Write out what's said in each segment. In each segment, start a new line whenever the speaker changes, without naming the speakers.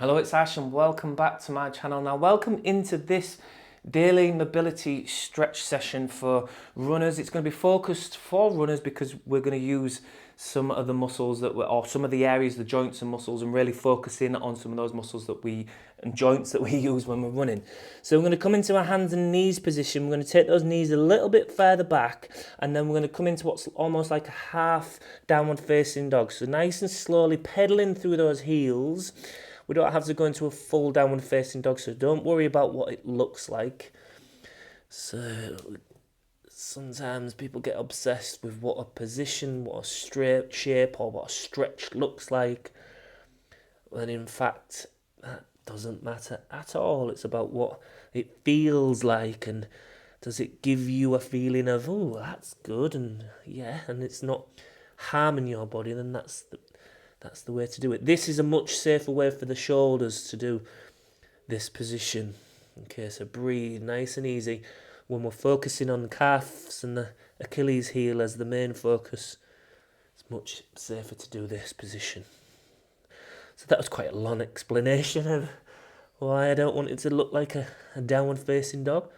Hello, it's Ash and welcome back to my channel. Now, welcome into this daily mobility stretch session for runners. It's going to be focused for runners because we're going to use some of the muscles or some of the areas, the joints and muscles, and really focus in on some of those muscles and joints that we use when we're running. So we're going to come into our hands and knees position. We're going to take those knees a little bit further back, and then we're going to come into what's almost like a half downward facing dog. So nice and slowly pedaling through those heels. We don't have to go into a full downward facing dog, so don't worry about what it looks like. So sometimes people get obsessed with what a position, what a straight shape, or what a stretch looks like. When in fact, that doesn't matter at all. It's about what it feels like, and does it give you a feeling of, oh, that's good, and yeah, and it's not harming your body, then that's the way to do it. This is a much safer way for the shoulders to do this position. Okay, so breathe nice and easy. When we're focusing on the calves and the Achilles heel as the main focus, it's much safer to do this position. So that was quite a long explanation of why I don't want it to look like a downward facing dog.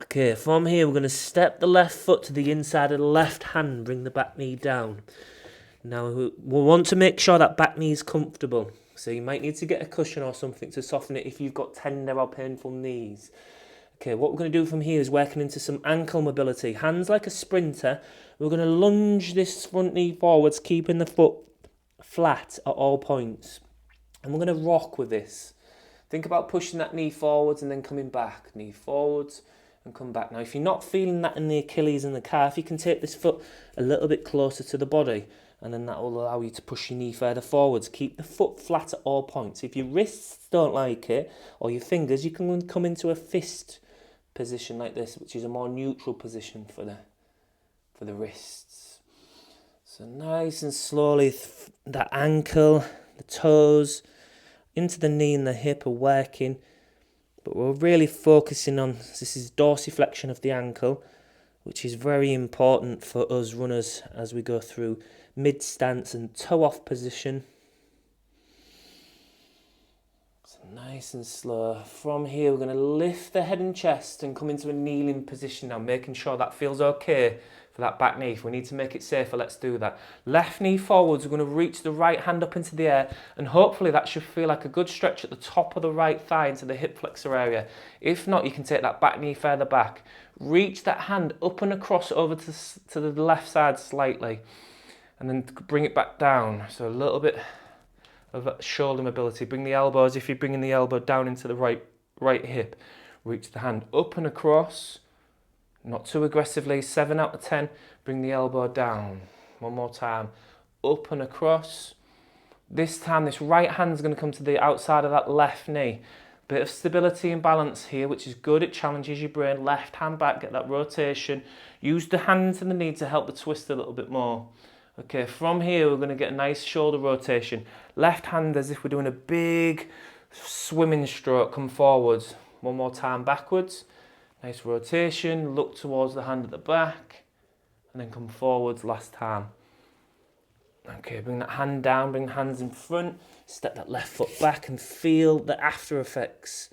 Okay, from here we're going to step the left foot to the inside of the left hand, bring the back knee down. Now, we'll want to make sure that back knee is comfortable. So you might need to get a cushion or something to soften it if you've got tender or painful knees. Okay, what we're going to do from here is working into some ankle mobility. Hands like a sprinter. We're going to lunge this front knee forwards, keeping the foot flat at all points. And we're going to rock with this. Think about pushing that knee forwards and then coming back. Knee forwards and come back. Now, if you're not feeling that in the Achilles and the calf, you can take this foot a little bit closer to the body, and then that will allow you to push your knee further forwards. Keep the foot flat at all points. If your wrists don't like it, or your fingers, you can come into a fist position like this, which is a more neutral position for the wrists. So nice and slowly, that ankle, the toes, into the knee and the hip are working. But we're really focusing on, this is dorsiflexion of the ankle, which is very important for us runners as we go through mid-stance and toe-off position. So nice and slow. From here, we're going to lift the head and chest and come into a kneeling position now, making sure that feels okay for that back knee. If we need to make it safer, let's do that. Left knee forwards, we're going to reach the right hand up into the air, and hopefully that should feel like a good stretch at the top of the right thigh into the hip flexor area. If not, you can take that back knee further back. Reach that hand up and across over to the left side slightly, and then bring it back down. So a little bit of shoulder mobility. Bring the elbows, if you're bringing the elbow down into the right hip, reach the hand up and across. Not too aggressively, 7 out of 10, bring the elbow down. One more time, up and across. This time, this right hand's going to come to the outside of that left knee. Bit of stability and balance here, which is good. It challenges your brain. Left hand back, get that rotation. Use the hand to the knee to help the twist a little bit more. Okay, from here, we're going to get a nice shoulder rotation. Left hand as if we're doing a big swimming stroke, come forwards. One more time, backwards. Nice rotation, look towards the hand at the back, and then come forwards last time. Okay, bring that hand down, bring hands in front, step that left foot back and feel the after effects.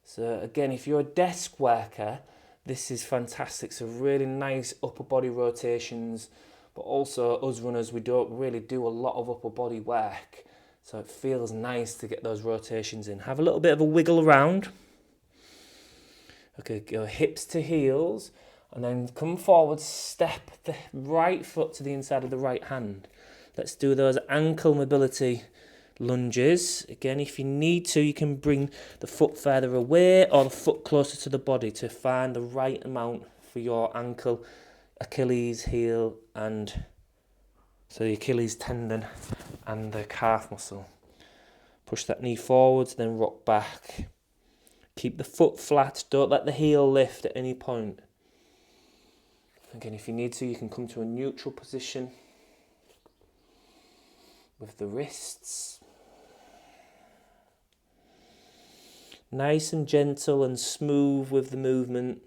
So again, if you're a desk worker, this is fantastic. So really nice upper body rotations, but also us runners, we don't really do a lot of upper body work. So it feels nice to get those rotations in. Have a little bit of a wiggle around. Okay, go hips to heels, and then come forward, step the right foot to the inside of the right hand. Let's do those ankle mobility lunges. Again, if you need to, you can bring the foot further away or the foot closer to the body to find the right amount for your ankle, Achilles heel, and so the Achilles tendon and the calf muscle. Push that knee forwards, then rock back. Keep the foot flat, don't let the heel lift at any point. Again, if you need to, you can come to a neutral position with the wrists. Nice and gentle and smooth with the movement.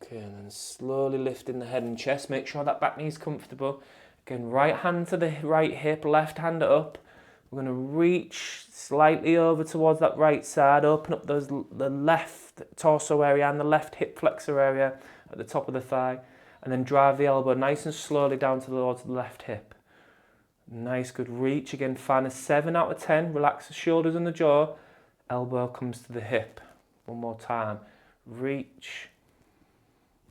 Okay, and And slowly lifting the head and chest. Make sure that back knee is comfortable. Again, right hand to the right hip, left hand up. We're going to reach slightly over towards that right side. Open up the left torso area and the left hip flexor area at the top of the thigh. And then drive the elbow nice and slowly down towards the left hip. Nice, good reach. Again, find a 7 out of 10. Relax the shoulders and the jaw. Elbow comes to the hip. One more time. Reach.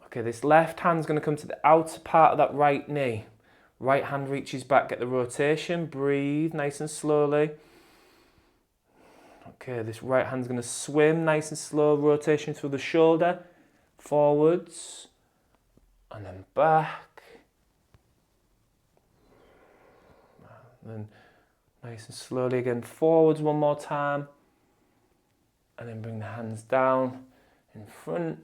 Okay, this left hand's going to come to the outer part of that right knee. Right hand reaches back, get the rotation. Breathe nice and slowly. Okay, this right hand's going to swim nice and slow. Rotation through the shoulder. Forwards. And then back. And then nice and slowly again forwards one more time. And then bring the hands down in front.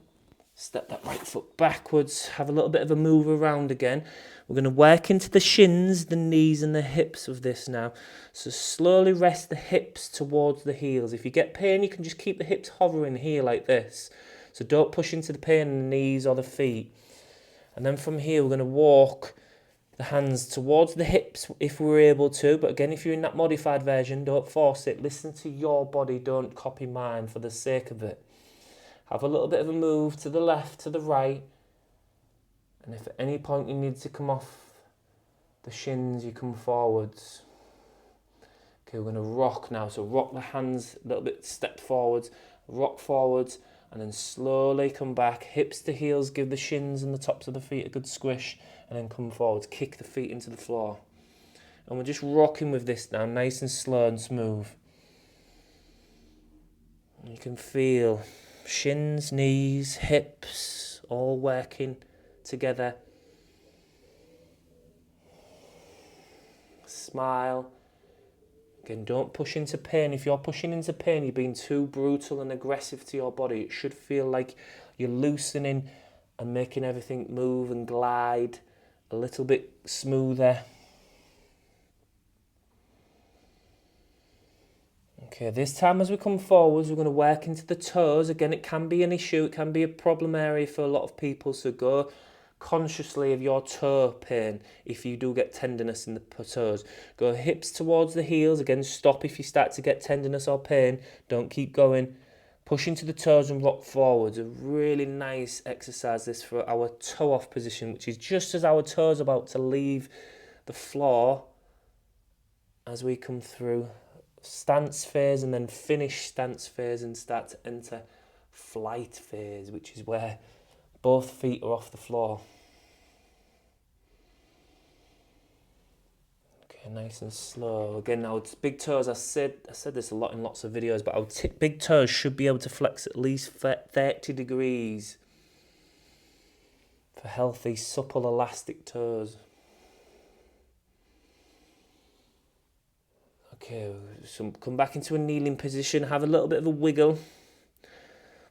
Step that right foot backwards. Have a little bit of a move around again. We're going to work into the shins, the knees and the hips of this now. So slowly rest the hips towards the heels. If you get pain, you can just keep the hips hovering here like this. So don't push into the pain in the knees or the feet. And then from here, we're going to walk the hands towards the hips if we're able to. But again, if you're in that modified version, don't force it. Listen to your body. Don't copy mine for the sake of it. Have a little bit of a move to the left, to the right. And if at any point you need to come off the shins, you come forwards. Okay, we're going to rock now. So rock the hands a little bit, step forwards, rock forwards. And then slowly come back, hips to heels, give the shins and the tops of the feet a good squish, and then come forwards, kick the feet into the floor. And we're just rocking with this now, nice and slow and smooth. And you can feel shins, knees, hips, all working together. Smile. Again, don't push into pain. If you're pushing into pain, you're being too brutal and aggressive to your body. It should feel like you're loosening and making everything move and glide a little bit smoother. Okay, this time as we come forwards, we're going to work into the toes. Again, it can be an issue. It can be a problem area for a lot of people. So go consciously of your toe pain if you do get tenderness in the toes. Go hips towards the heels. Again, stop if you start to get tenderness or pain. Don't keep going. Push into the toes and rock forwards. A really nice exercise this for our toe off position, which is just as our toes about to leave the floor as we come through stance phase and then finish stance phase and start to enter flight phase, which is where both feet are off the floor. Okay, nice and slow. Again, our big toes, I said this a lot in lots of videos, but our big toes should be able to flex at least 30 degrees for healthy, supple, elastic toes. Okay, so come back into a kneeling position, have a little bit of a wiggle.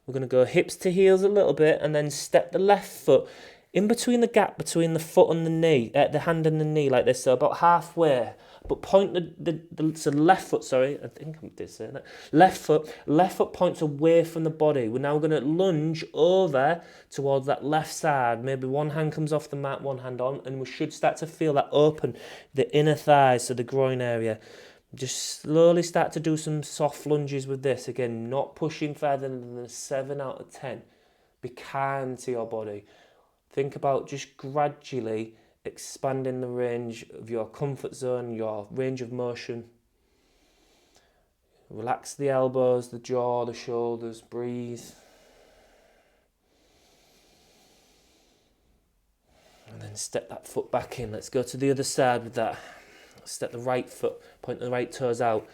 We're going to go hips to heels a little bit and then step the left foot in between the gap between the foot and the knee, the hand and the knee like this, so about halfway. But point the left foot, sorry, I think I did say that. Left foot points away from the body. We're now going to lunge over towards that left side. Maybe one hand comes off the mat, one hand on, and we should start to feel that open, the inner thighs, so the groin area. Just slowly start to do some soft lunges with this. Again, not pushing further than a 7 out of 10. Be kind to your body. Think about just gradually expanding the range of your comfort zone, your range of motion. Relax the elbows, the jaw, the shoulders. Breathe. And then step that foot back in. Let's go to the other side with that. Step the right foot, point the right toes out,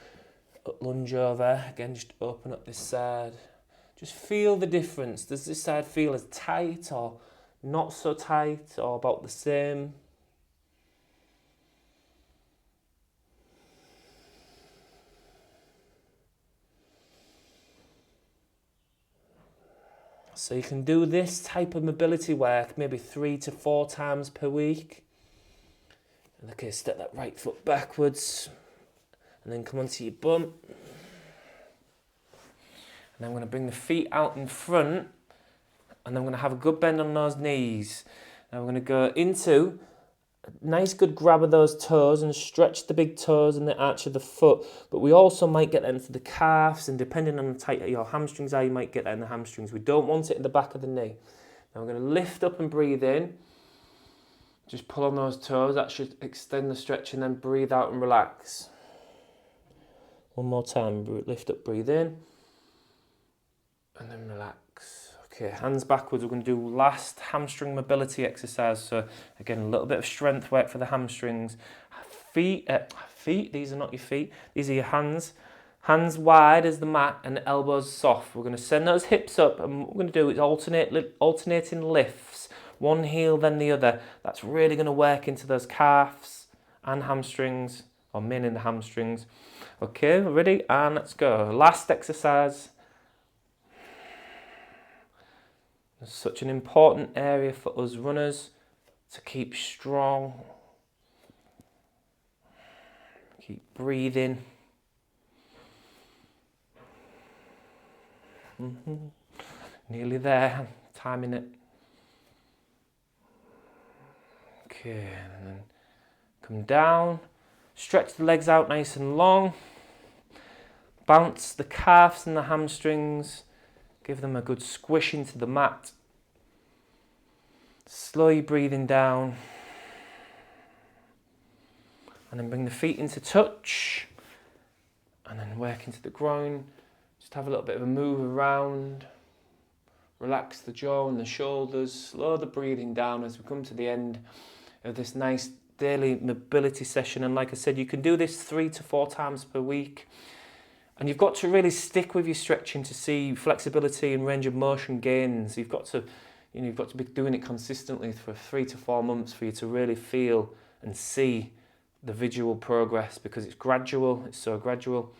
lunge over, again just open up this side. Just feel the difference. Does this side feel as tight or not so tight or about the same? So you can do this type of mobility work maybe 3 to 4 times per week. Okay, step that right foot backwards and then come onto your bum. And I'm going to bring the feet out in front and then we're going to have a good bend on those knees. Now we're going to go into a nice good grab of those toes and stretch the big toes and the arch of the foot, but we also might get that into the calves, and depending on how tight your hamstrings are, you might get that in the hamstrings. We don't want it in the back of the knee. Now we're going to lift up and breathe in. Just pull on those toes, that should extend the stretch, and then breathe out and relax. One more time, lift up, breathe in, and then relax. Okay, hands backwards. We're going to do last hamstring mobility exercise. So again, a little bit of strength work for the hamstrings. Feet, these are not your feet. These are your hands. Hands wide as the mat and the elbows soft. We're going to send those hips up, and what we're going to do is alternating lifts. One heel, then the other. That's really going to work into those calves and hamstrings, or mainly the hamstrings. Okay, ready? And let's go. Last exercise. It's such an important area for us runners to keep strong. Keep breathing. Nearly there. Timing it. Okay, and then come down. Stretch the legs out nice and long. Bounce the calves and the hamstrings. Give them a good squish into the mat. Slowly breathing down. And then bring the feet into touch. And then work into the groin. Just have a little bit of a move around. Relax the jaw and the shoulders. Slow the breathing down as we come to the end of this nice daily mobility session. And like I said, you can do this 3 to 4 times per week. And you've got to really stick with your stretching to see flexibility and range of motion gains. You've got to be doing it consistently for 3 to 4 months for you to really feel and see the visual progress, because it's gradual, it's so gradual.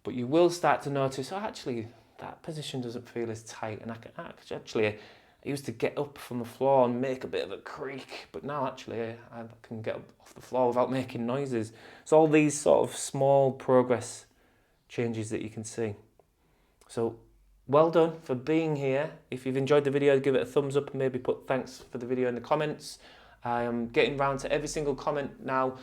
But you will start to notice, oh, actually, that position doesn't feel as tight. And I used to get up from the floor and make a bit of a creak, but now actually I can get up off the floor without making noises. It's all these sort of small progress changes that you can see. So well done for being here. If you've enjoyed the video, give it a thumbs up and maybe put thanks for the video in the comments. I am getting round to every single comment now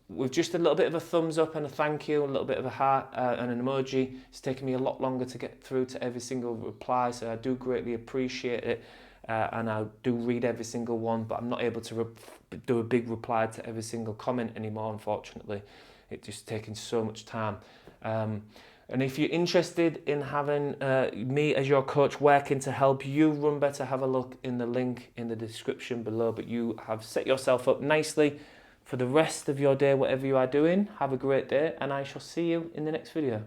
with just a little bit of a thumbs up and a thank you, a little bit of a heart and an emoji. It's taken me a lot longer to get through to every single reply, so I do greatly appreciate it, and I do read every single one, but I'm not able to do a big reply to every single comment anymore, unfortunately. It's just taking so much time. And if you're interested in having me as your coach working to help you run better, have a look in the link in the description below. But you have set yourself up nicely for the rest of your day, whatever you are doing. Have a great day, and I shall see you in the next video.